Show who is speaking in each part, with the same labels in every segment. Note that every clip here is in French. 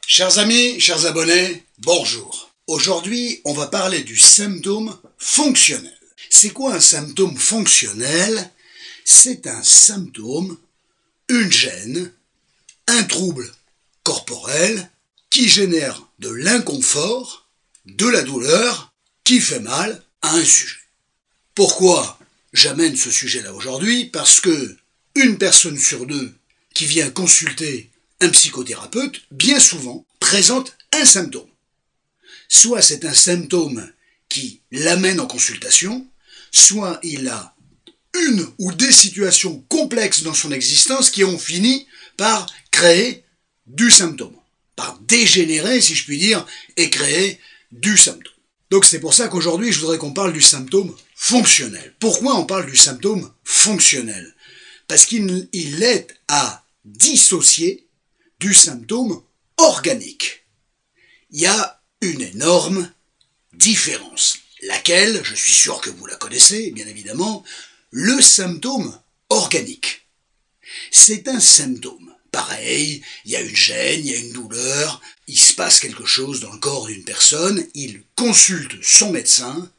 Speaker 1: Chers amis, chers abonnés, bonjour. Aujourd'hui, on va parler du symptôme fonctionnel. C'est quoi un symptôme fonctionnel? C'est un symptôme, une gêne, un trouble corporel qui génère de l'inconfort, de la douleur, qui fait mal à un sujet. Pourquoi j'amène ce sujet-là aujourd'hui? Parce que une personne sur deux qui vient consulter un psychothérapeute, bien souvent, présente un symptôme. Soit c'est un symptôme qui l'amène en consultation, soit il a une ou des situations complexes dans son existence qui ont fini par créer du symptôme, par dégénérer, si je puis dire, et créer du symptôme. Donc c'est pour ça qu'aujourd'hui, je voudrais qu'on parle du symptôme fonctionnel. Pourquoi on parle du symptôme fonctionnel? Parce qu'il est à dissocier du symptôme organique. Il y a une énorme différence, laquelle, je suis sûr que vous la connaissez, bien évidemment, le symptôme organique. C'est un symptôme. Pareil, il y a une gêne, il y a une douleur, il se passe quelque chose dans le corps d'une personne, il consulte son médecin,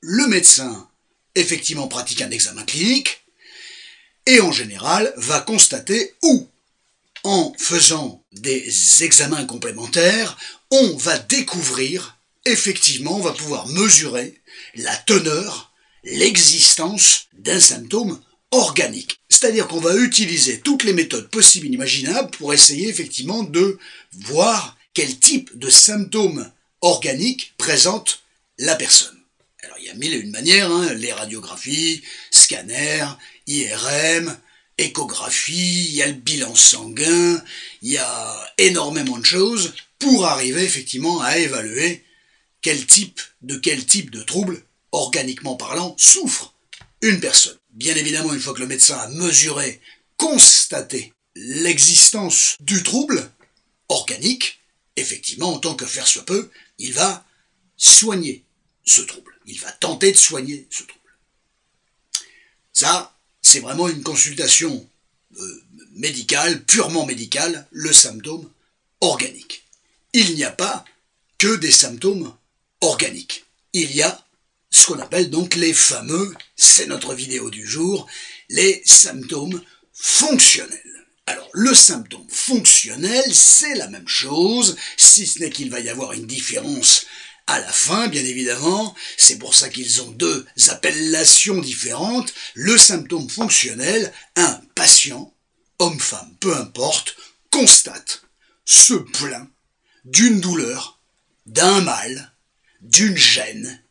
Speaker 1: le médecin, effectivement, pratique un examen clinique, et en général, va constater où, en faisant des examens complémentaires, on va découvrir, effectivement, on va pouvoir mesurer la teneur, l'existence d'un symptôme organique. C'est-à-dire qu'on va utiliser toutes les méthodes possibles et imaginables pour essayer effectivement de voir quel type de symptômes organiques présente la personne. Alors il y a mille et une manières, les radiographies, scanners, IRM, échographie, il y a le bilan sanguin, il y a énormément de choses pour arriver effectivement à évaluer quel type de trouble, organiquement parlant, souffre une personne. Bien évidemment, une fois que le médecin a mesuré, constaté l'existence du trouble organique, effectivement, en tant que faire se peut, il va soigner ce trouble. Il va tenter de soigner ce trouble. Ça, c'est vraiment une consultation médicale, purement médicale, le symptôme organique. Il n'y a pas que des symptômes organiques. Il y a ce qu'on appelle donc les fameux, c'est notre vidéo du jour, les symptômes fonctionnels. Alors, le symptôme fonctionnel, c'est la même chose, si ce n'est qu'il va y avoir une différence à la fin, bien évidemment, c'est pour ça qu'ils ont deux appellations différentes. Le symptôme fonctionnel, un patient, homme, femme, peu importe, constate, se plaint d'une douleur, d'un mal, d'une gêne,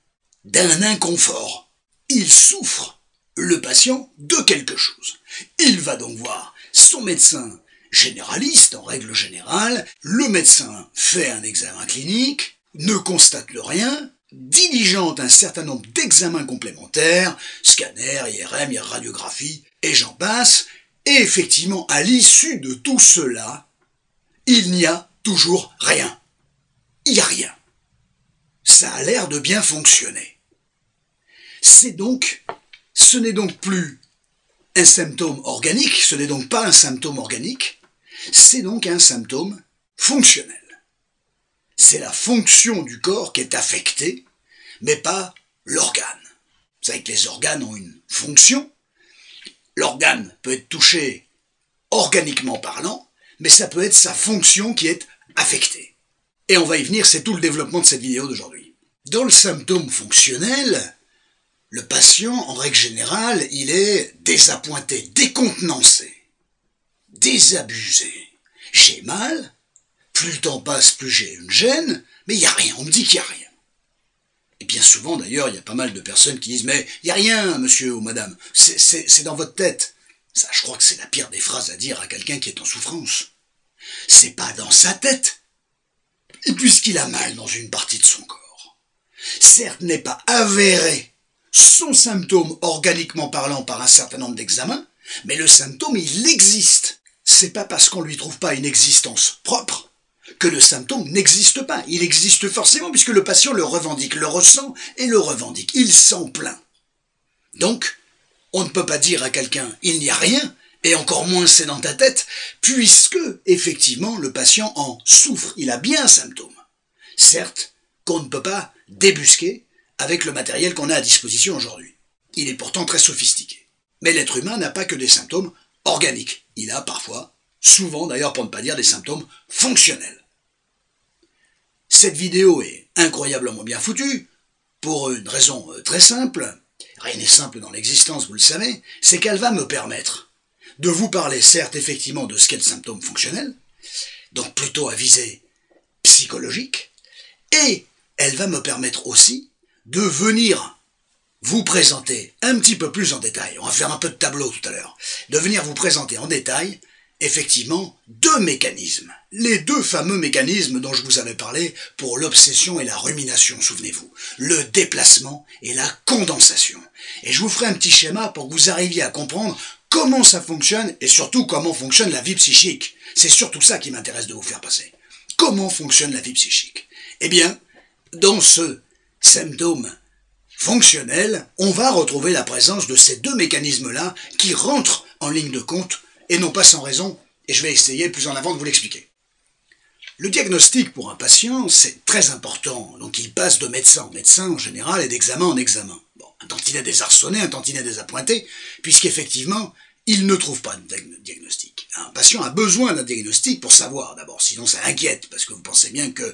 Speaker 1: d'un inconfort. Il souffre, le patient, de quelque chose. Il va donc voir son médecin généraliste, en règle générale. Le médecin fait un examen clinique, ne constate le rien, diligente un certain nombre d'examens complémentaires, scanner, IRM, radiographie, et j'en passe, et effectivement, à l'issue de tout cela, il n'y a toujours rien. Il n'y a rien. Ça a l'air de bien fonctionner. Ce n'est donc plus un symptôme organique, ce n'est donc pas un symptôme organique, c'est donc un symptôme fonctionnel. C'est la fonction du corps qui est affectée, mais pas l'organe. Vous savez que les organes ont une fonction. L'organe peut être touché organiquement parlant, mais ça peut être sa fonction qui est affectée. Et on va y venir, c'est tout le développement de cette vidéo d'aujourd'hui. Dans le symptôme fonctionnel, le patient, en règle générale, il est désappointé, décontenancé, désabusé. J'ai mal. Plus le temps passe, plus j'ai une gêne, mais il n'y a rien, on me dit qu'il n'y a rien. Et bien souvent d'ailleurs, il y a pas mal de personnes qui disent « Mais il n'y a rien, monsieur ou madame, c'est dans votre tête ». Ça, je crois que c'est la pire des phrases à dire à quelqu'un qui est en souffrance. C'est pas dans sa tête, et puisqu'il a mal dans une partie de son corps. Certes, n'est pas avéré son symptôme organiquement parlant par un certain nombre d'examens, mais le symptôme, il existe. C'est pas parce qu'on lui trouve pas une existence propre que le symptôme n'existe pas. Il existe forcément puisque le patient le revendique, le ressent et le revendique. Il s'en plaint. Donc, on ne peut pas dire à quelqu'un « il n'y a rien » et encore moins c'est dans ta tête, puisque, effectivement, le patient en souffre. Il a bien un symptôme. Certes, qu'on ne peut pas débusquer avec le matériel qu'on a à disposition aujourd'hui. Il est pourtant très sophistiqué. Mais l'être humain n'a pas que des symptômes organiques. Il a parfois, souvent d'ailleurs pour ne pas dire des symptômes fonctionnels. Cette vidéo est incroyablement bien foutue, pour une raison très simple. Rien n'est simple dans l'existence, vous le savez, c'est qu'elle va me permettre de vous parler certes effectivement de ce qu'est le symptôme fonctionnel, donc plutôt à visée psychologique, et elle va me permettre aussi de venir vous présenter un petit peu plus en détail, on va faire un peu de tableau tout à l'heure, de venir vous présenter en détail effectivement deux mécanismes, les deux fameux mécanismes dont je vous avais parlé pour l'obsession et la rumination, souvenez-vous, le déplacement et la condensation. Et je vous ferai un petit schéma pour que vous arriviez à comprendre comment ça fonctionne et surtout comment fonctionne la vie psychique. C'est surtout ça qui m'intéresse de vous faire passer. Comment fonctionne la vie psychique? Eh bien, dans ce symptôme fonctionnel, on va retrouver la présence de ces deux mécanismes-là qui rentrent en ligne de compte et non pas sans raison, et je vais essayer plus en avant de vous l'expliquer. Le diagnostic pour un patient, c'est très important, donc il passe de médecin en médecin en général et d'examen en examen. Bon, un tantinet désarçonné, un tantinet désappointé, puisqu'effectivement, il ne trouve pas de diagnostic. Un patient a besoin d'un diagnostic pour savoir d'abord, sinon ça inquiète, parce que vous pensez bien qu'un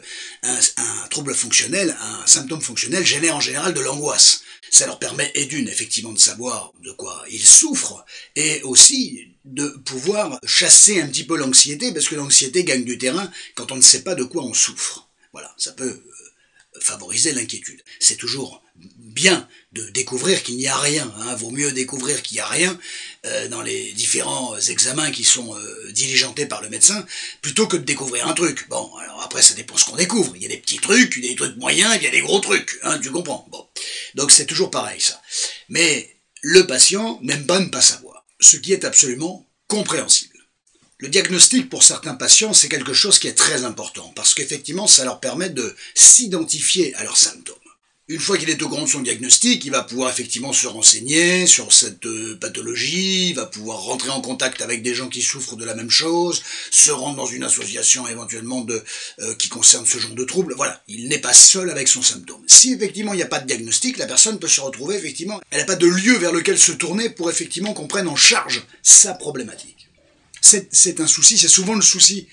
Speaker 1: trouble fonctionnel, un symptôme fonctionnel génère en général de l'angoisse. Ça leur permet, et d'une, effectivement, de savoir de quoi ils souffrent, et aussi de pouvoir chasser un petit peu l'anxiété, parce que l'anxiété gagne du terrain quand on ne sait pas de quoi on souffre. Voilà, ça peut favoriser l'inquiétude. C'est toujours bien de découvrir qu'il n'y a rien, hein. Vaut mieux découvrir qu'il n'y a rien dans les différents examens qui sont diligentés par le médecin, plutôt que de découvrir un truc. Bon, alors après ça dépend ce qu'on découvre. Il y a des petits trucs, des trucs moyens, il y a des gros trucs, hein, tu comprends. Bon, donc c'est toujours pareil ça. Mais le patient n'aime pas ne pas savoir, ce qui est absolument compréhensible. Le diagnostic pour certains patients, c'est quelque chose qui est très important, parce qu'effectivement, ça leur permet de s'identifier à leurs symptômes. Une fois qu'il est au courant de son diagnostic, il va pouvoir effectivement se renseigner sur cette pathologie, il va pouvoir rentrer en contact avec des gens qui souffrent de la même chose, se rendre dans une association éventuellement qui concerne ce genre de troubles. Voilà, il n'est pas seul avec son symptôme. Si effectivement il n'y a pas de diagnostic, la personne peut se retrouver effectivement, elle n'a pas de lieu vers lequel se tourner pour effectivement qu'on prenne en charge sa problématique. C'est un souci, c'est souvent le souci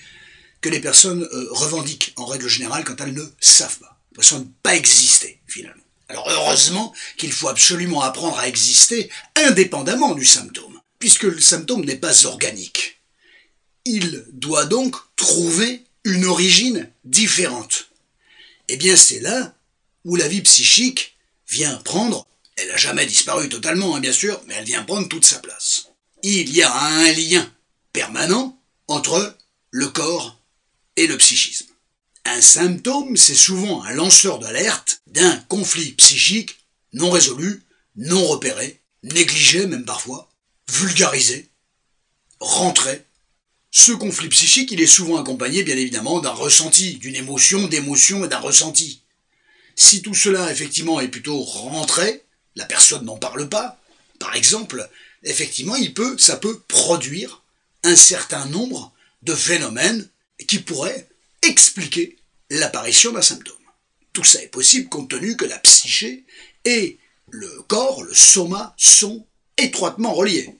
Speaker 1: que les personnes revendiquent en règle générale quand elles ne savent pas. Elles ne semblent pas exister finalement. Alors heureusement qu'il faut absolument apprendre à exister indépendamment du symptôme, puisque le symptôme n'est pas organique. Il doit donc trouver une origine différente. Eh bien c'est là où la vie psychique vient prendre, elle n'a jamais disparu totalement hein, bien sûr, mais elle vient prendre toute sa place. Il y a un lien permanent entre le corps et le psychisme. Un symptôme, c'est souvent un lanceur d'alerte d'un conflit psychique non résolu, non repéré, négligé même parfois, vulgarisé, rentré. Ce conflit psychique, il est souvent accompagné bien évidemment d'un ressenti, d'une émotion, d'émotion et d'un ressenti. Si tout cela effectivement est plutôt rentré, la personne n'en parle pas, par exemple, effectivement ça peut produire un certain nombre de phénomènes qui pourraient expliquer l'apparition d'un symptôme. Tout ça est possible compte tenu que la psyché et le corps, le soma, sont étroitement reliés.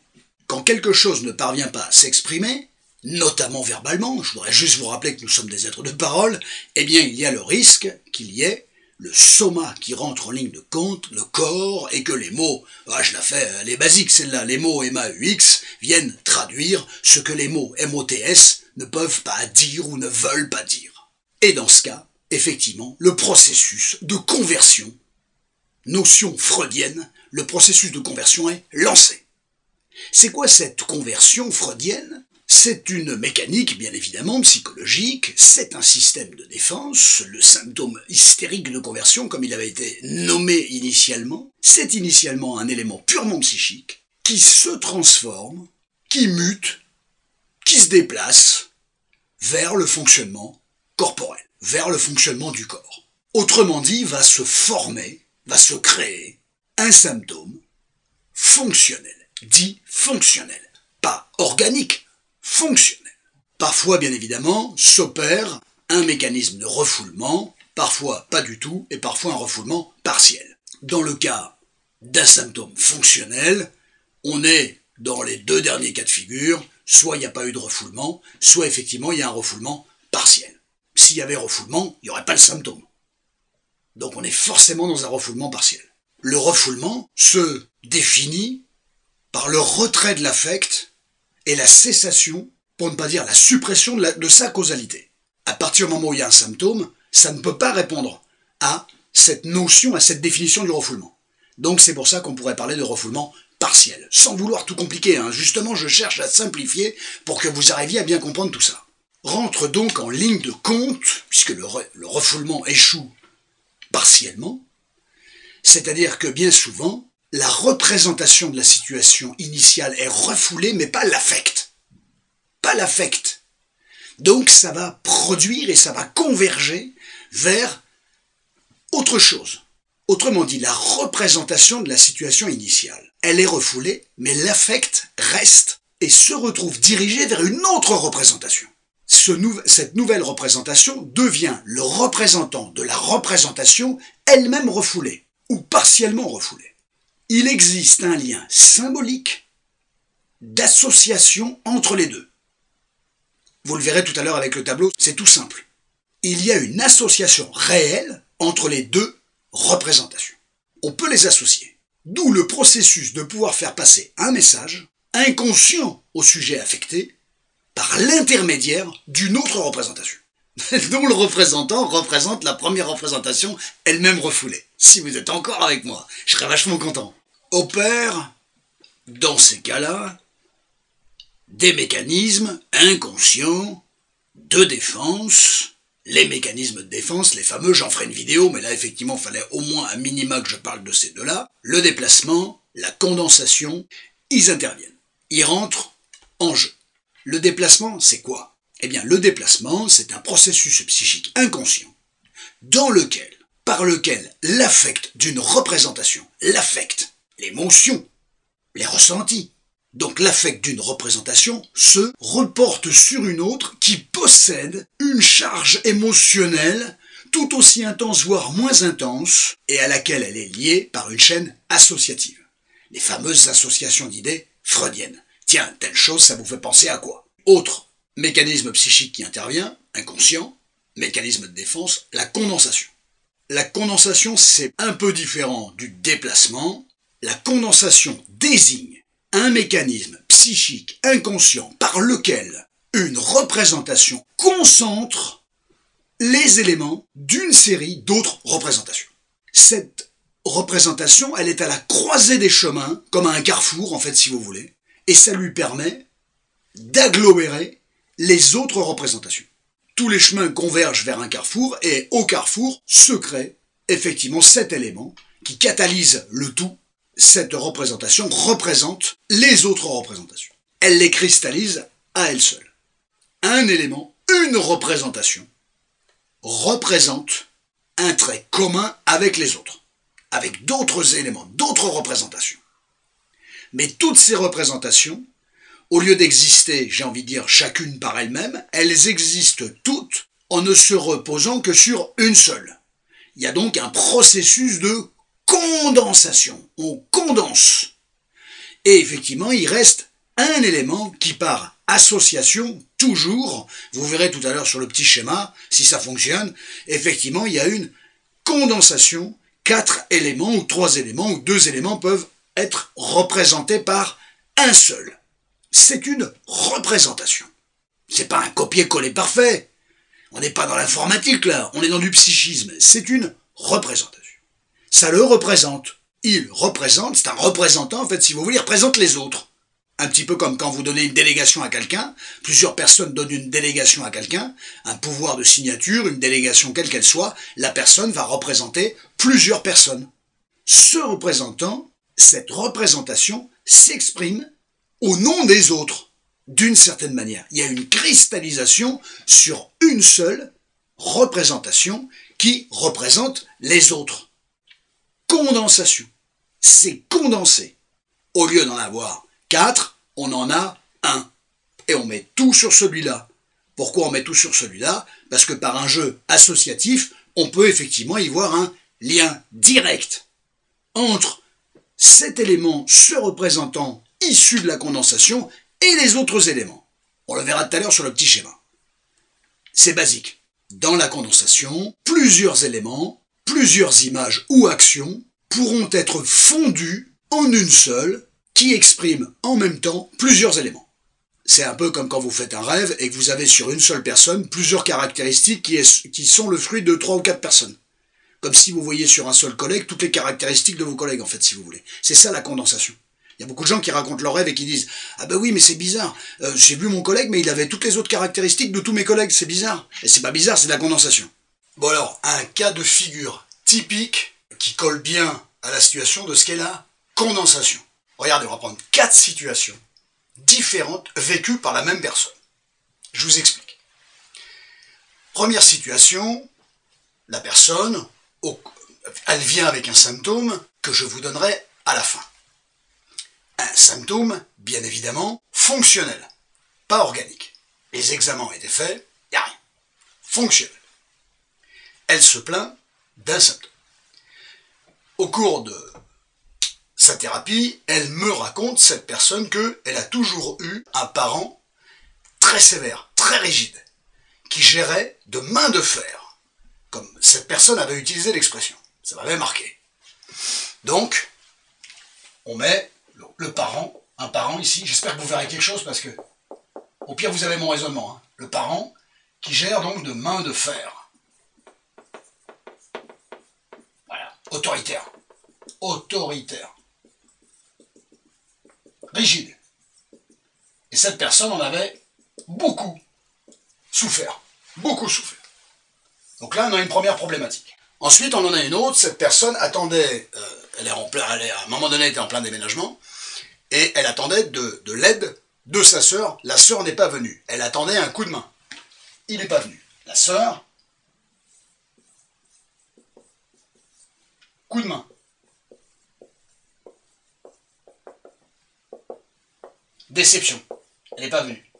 Speaker 1: Quand quelque chose ne parvient pas à s'exprimer, notamment verbalement, je voudrais juste vous rappeler que nous sommes des êtres de parole, eh bien il y a le risque qu'il y ait le soma qui rentre en ligne de compte, le corps, et que les mots, je la fais, les basiques celle-là, les mots MAUX viennent traduire ce que les mots MOTS ne peuvent pas dire ou ne veulent pas dire. Et dans ce cas, effectivement, le processus de conversion, notion freudienne, le processus de conversion est lancé. C'est quoi cette conversion freudienne ? C'est une mécanique, bien évidemment, psychologique, c'est un système de défense, le symptôme hystérique de conversion, comme il avait été nommé initialement, c'est initialement un élément purement psychique, qui se transforme, qui mute, qui se déplace vers le fonctionnement corporel, vers le fonctionnement du corps. Autrement dit, va se former, va se créer un symptôme fonctionnel, dit fonctionnel. pas organique, fonctionnel. Parfois, bien évidemment, s'opère un mécanisme de refoulement, parfois pas du tout, et parfois un refoulement partiel. Dans le cas d'un symptôme fonctionnel, on est dans les deux derniers cas de figure, soit il n'y a pas eu de refoulement, soit effectivement il y a un refoulement partiel. S'il y avait refoulement, il n'y aurait pas le symptôme. Donc on est forcément dans un refoulement partiel. Le refoulement se définit par le retrait de l'affect et la cessation, pour ne pas dire la suppression de sa causalité. À partir du moment où il y a un symptôme, ça ne peut pas répondre à cette notion, à cette définition du refoulement. Donc c'est pour ça qu'on pourrait parler de refoulement partiel, sans vouloir tout compliquer, hein. Justement, je cherche à simplifier pour que vous arriviez à bien comprendre tout ça. Rentre donc en ligne de compte, puisque le refoulement échoue partiellement, c'est-à-dire que bien souvent, la représentation de la situation initiale est refoulée, mais pas l'affect. Pas l'affect. Donc ça va produire et ça va converger vers autre chose. Autrement dit, la représentation de la situation initiale. Elle est refoulée, mais l'affect reste et se retrouve dirigé vers une autre représentation. Cette nouvelle représentation devient le représentant de la représentation elle-même refoulée, ou partiellement refoulée. Il existe un lien symbolique d'association entre les deux. Vous le verrez tout à l'heure avec le tableau, c'est tout simple. Il y a une association réelle entre les deux représentations. On peut les associer. D'où le processus de pouvoir faire passer un message inconscient au sujet affecté par l'intermédiaire d'une autre représentation, dont le représentant représente la première représentation elle-même refoulée. Si vous êtes encore avec moi, je serais vachement content. Opère, dans ces cas-là, des mécanismes inconscients de défense. Les mécanismes de défense, les fameux, j'en ferai une vidéo, mais là effectivement il fallait au moins un minima que je parle de ces deux-là. Le déplacement, la condensation, ils interviennent. Ils rentrent en jeu. Le déplacement, c'est quoi? Eh bien, le déplacement, c'est un processus psychique inconscient par lequel l'affect d'une représentation, l'affect, l'émotion, les ressentis, donc l'affect d'une représentation se reporte sur une autre qui possède une charge émotionnelle tout aussi intense, voire moins intense, et à laquelle elle est liée par une chaîne associative. Les fameuses associations d'idées freudiennes. Tiens, telle chose, ça vous fait penser à quoi? Autre mécanisme psychique qui intervient, inconscient, mécanisme de défense, la condensation. La condensation, c'est un peu différent du déplacement. La condensation désigne un mécanisme psychique inconscient par lequel une représentation concentre les éléments d'une série d'autres représentations. Cette représentation, elle est à la croisée des chemins, comme à un carrefour, en fait, si vous voulez, et ça lui permet d'agglomérer les autres représentations. Tous les chemins convergent vers un carrefour, et au carrefour se crée effectivement cet élément qui catalyse le tout. Cette représentation représente les autres représentations. Elle les cristallise à elle seule. Un élément, une représentation, représente un trait commun avec les autres, avec d'autres éléments, d'autres représentations. Mais toutes ces représentations, au lieu d'exister, j'ai envie de dire, chacune par elle-même, elles existent toutes en ne se reposant que sur une seule. Il y a donc un processus de condensation. On condense. Et effectivement, il reste un élément qui, par association, toujours, vous verrez tout à l'heure sur le petit schéma, si ça fonctionne, effectivement, il y a une condensation. 4 éléments, ou 3 éléments, ou 2 éléments peuvent être représentés par un seul. C'est une représentation. C'est pas un copier-coller parfait. On n'est pas dans l'informatique là, on est dans du psychisme. C'est une représentation. Ça le représente. Il représente, c'est un représentant en fait, si vous voulez, il représente les autres. Un petit peu comme quand vous donnez une délégation à quelqu'un, plusieurs personnes donnent une délégation à quelqu'un, un pouvoir de signature, une délégation quelle qu'elle soit, la personne va représenter plusieurs personnes. Ce représentant, cette représentation s'exprime au nom des autres, d'une certaine manière. Il y a une cristallisation sur une seule représentation qui représente les autres. Condensation. C'est condensé. Au lieu d'en avoir 4, on en a 1. Et on met tout sur celui-là. Pourquoi on met tout sur celui-là? Parce que par un jeu associatif, on peut effectivement y voir un lien direct entre cet élément se représentant issu de la condensation et les autres éléments. On le verra tout à l'heure sur le petit schéma. C'est basique. Dans la condensation, plusieurs éléments, plusieurs images ou actions pourront être fondus en une seule qui exprime en même temps plusieurs éléments. C'est un peu comme quand vous faites un rêve et que vous avez sur une seule personne plusieurs caractéristiques qui sont le fruit de 3 ou 4 personnes. Comme si vous voyez sur un seul collègue toutes les caractéristiques de vos collègues, en fait, si vous voulez. C'est ça la condensation. Il y a beaucoup de gens qui racontent leurs rêves et qui disent « Ah ben oui, mais c'est bizarre, j'ai vu mon collègue, mais il avait toutes les autres caractéristiques de tous mes collègues, c'est bizarre. » Et c'est pas bizarre, c'est de la condensation. Bon alors, un cas de figure typique qui colle bien à la situation de ce qu'est la condensation. Regardez, on va prendre 4 situations différentes vécues par la même personne. Je vous explique. Première situation, la personne, elle vient avec un symptôme que je vous donnerai à la fin. Un symptôme, bien évidemment, fonctionnel, pas organique. Les examens ont été faits, il n'y a rien. Fonctionnel. Elle se plaint d'un symptôme. Au cours de sa thérapie, elle me raconte, cette personne, qu'elle a toujours eu un parent très sévère, très rigide, qui gérait de main de fer, comme cette personne avait utilisé l'expression. Ça m'avait marqué. Donc, on met le parent, un parent ici, j'espère que vous verrez quelque chose parce que, au pire, vous avez mon raisonnement, hein. Le parent qui gère donc de main de fer. Voilà, autoritaire. Autoritaire. Rigide. Et cette personne en avait beaucoup souffert. Beaucoup souffert. Donc là, on a une première problématique. Ensuite, on en a une autre. Cette personne attendait, à un moment donné, elle était en plein déménagement, et elle attendait de l'aide de sa sœur. La sœur n'est pas venue. Elle attendait un coup de main. Il n'est pas venu. La sœur, coup de main. Déception. Elle n'est pas venue.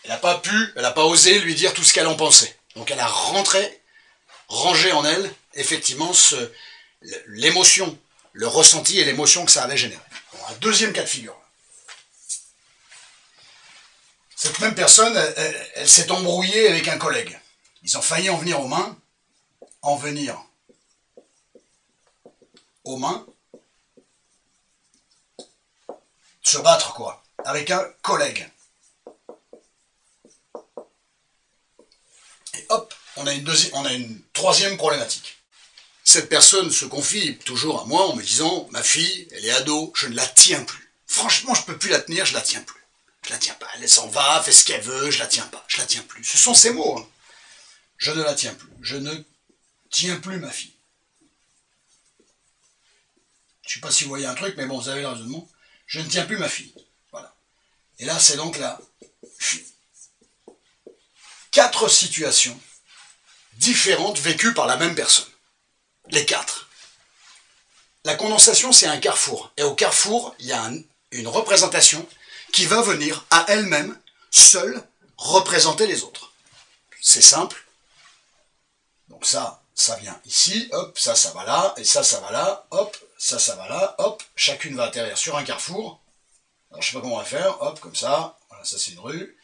Speaker 1: Elle n'a pas osé lui dire tout ce qu'elle en pensait. Donc elle a rangé en elle, effectivement, l'émotion, le ressenti et l'émotion que ça avait généré. Bon, un deuxième cas de figure. Cette même personne, elle s'est embrouillée avec un collègue. Ils ont failli en venir aux mains. Se battre, quoi, avec un collègue. Et hop, on a une troisième problématique. Cette personne se confie toujours à moi en me disant « Ma fille, elle est ado, je ne la tiens plus. Franchement, je ne peux plus la tenir, je la tiens plus. Je la tiens pas, elle s'en va, fait ce qu'elle veut, je la tiens pas, je la tiens plus. » Ce sont ces mots. Hein. Je ne la tiens plus. Je ne tiens plus ma fille. Je ne sais pas si vous voyez un truc, mais bon, vous avez le raisonnement. Je ne tiens plus ma fille. Voilà. Et là, c'est donc la fille. 4 situations différentes vécues par la même personne. Les 4. La condensation, c'est un carrefour. Et au carrefour, il y a une représentation qui va venir à elle-même, seule, représenter les autres. C'est simple. Donc ça vient ici, hop, ça va là, et ça va là, hop, ça va là, hop, chacune va atterrir sur un carrefour. Alors je sais pas comment on va faire, hop, comme ça, voilà, ça c'est une rue,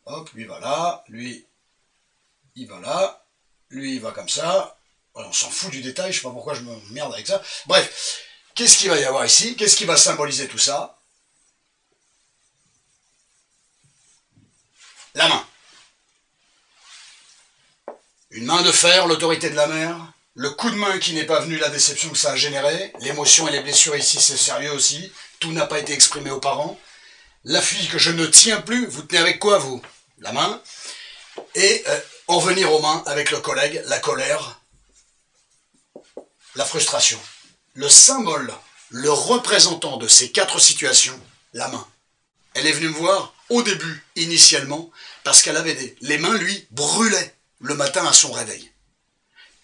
Speaker 1: hop, lui va là, lui, il va là, lui il va comme ça, voilà, on s'en fout du détail, je sais pas pourquoi je me merde avec ça. Bref, qu'est-ce qu'il va y avoir ici? Qu'est-ce qui va symboliser tout ça? La main. Une main de fer, l'autorité de la mère, le coup de main qui n'est pas venu, la déception que ça a généré, l'émotion et les blessures ici, c'est sérieux aussi, tout n'a pas été exprimé aux parents, la fille que je ne tiens plus, vous tenez avec quoi vous? La main, et en venir aux mains avec le collègue, la colère, la frustration. Le symbole, le représentant de ces 4 situations, la main. Elle est venue me voir au début, initialement, parce qu'elle avait les mains, lui, brûlaient le matin à son réveil.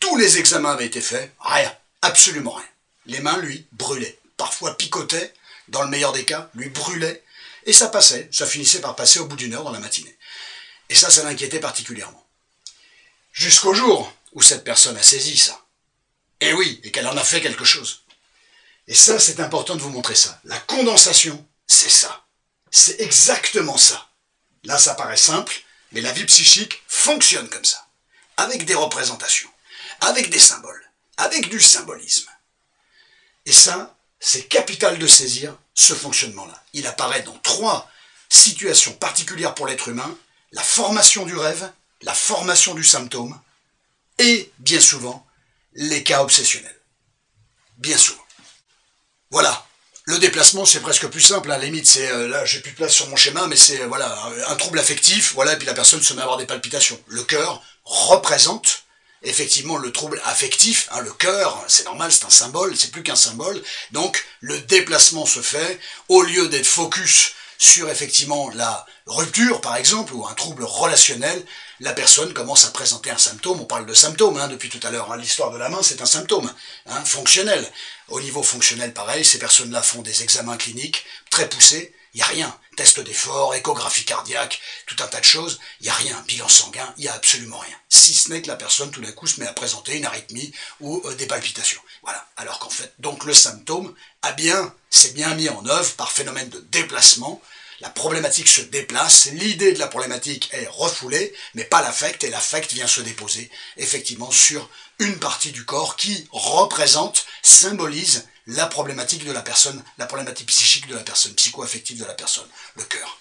Speaker 1: Tous les examens avaient été faits, rien, absolument rien. Les mains, lui, brûlaient, parfois picotaient, dans le meilleur des cas, lui brûlait, et ça passait, ça finissait par passer au bout d'une heure dans la matinée. Et ça l'inquiétait particulièrement. Jusqu'au jour où cette personne a saisi ça. Et oui, et qu'elle en a fait quelque chose. Et ça, c'est important de vous montrer ça. La condensation, c'est ça. C'est exactement ça. Là, ça paraît simple, mais la vie psychique fonctionne comme ça. Avec des représentations, avec des symboles, avec du symbolisme. Et ça, c'est capital de saisir ce fonctionnement-là. Il apparaît dans 3 situations particulières pour l'être humain: la formation du rêve, la formation du symptôme, et, bien souvent, les cas obsessionnels. Bien souvent. Voilà. Le déplacement, c'est presque plus simple. À la limite, c'est, là, j'ai plus de place sur mon schéma, mais c'est, voilà, un trouble affectif, voilà, et puis la personne se met à avoir des palpitations. Le cœur représente, effectivement, le trouble affectif, hein, le cœur, c'est normal, c'est un symbole, c'est plus qu'un symbole. Donc, le déplacement se fait, au lieu d'être focus sur, effectivement, la rupture, par exemple, ou un trouble relationnel, la personne commence à présenter un symptôme. On parle de symptômes, hein, depuis tout à l'heure, hein. L'histoire de la main, c'est un symptôme, hein, fonctionnel. Au niveau fonctionnel, pareil, ces personnes-là font des examens cliniques très poussés, il n'y a rien. Test d'effort, échographie cardiaque, tout un tas de choses, il n'y a rien. Bilan sanguin, il n'y a absolument rien. Si ce n'est que la personne, tout d'un coup, se met à présenter une arythmie ou des palpitations. Voilà. Alors qu'en fait, donc le symptôme c'est bien mis en œuvre par phénomène de déplacement. La problématique se déplace, l'idée de la problématique est refoulée, mais pas l'affect, et l'affect vient se déposer, effectivement, sur une partie du corps qui représente, symbolise la problématique de la personne, la problématique psychique de la personne, psycho-affective de la personne, le cœur.